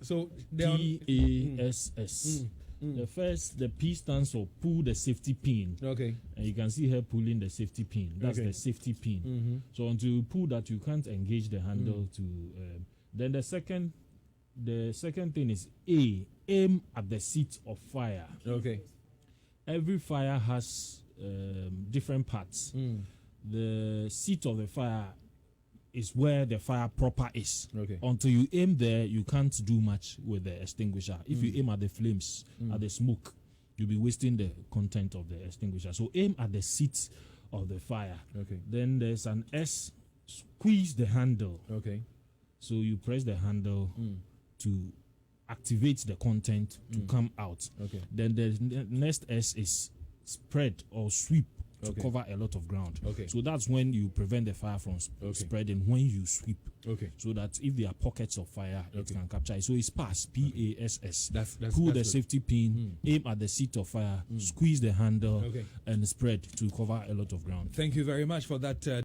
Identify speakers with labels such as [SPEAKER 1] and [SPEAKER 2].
[SPEAKER 1] So
[SPEAKER 2] PASS. The P stands for pull the safety pin.
[SPEAKER 1] Okay.
[SPEAKER 2] And you can see her pulling the safety pin. That's the safety pin. So until you pull that, you can't engage the handle to. Then the second thing is aim at the seat of fire.
[SPEAKER 1] Okay.
[SPEAKER 2] Every fire has different parts. The seat of the fire is where the fire proper is.
[SPEAKER 1] Okay.
[SPEAKER 2] Until you aim there, you can't do much with the extinguisher. If you aim at the flames, at the smoke, you'll be wasting the content of the extinguisher. So aim at the seat of the fire.
[SPEAKER 1] Okay.
[SPEAKER 2] Then there's an S, squeeze the handle.
[SPEAKER 1] Okay.
[SPEAKER 2] So you press the handle to activate the content to come out.
[SPEAKER 1] Okay.
[SPEAKER 2] Then the next S is spread or sweep to cover a lot of ground.
[SPEAKER 1] Okay.
[SPEAKER 2] So that's when you prevent the fire from spreading when you sweep.
[SPEAKER 1] Okay.
[SPEAKER 2] So that if there are pockets of fire, it can capture it. So it's PASS, PASS.
[SPEAKER 1] That's
[SPEAKER 2] pull the
[SPEAKER 1] good.
[SPEAKER 2] safety pin, aim at the seat of fire, squeeze the handle,
[SPEAKER 1] Okay.
[SPEAKER 2] and spread to cover a lot of ground.
[SPEAKER 1] Thank you very much for that.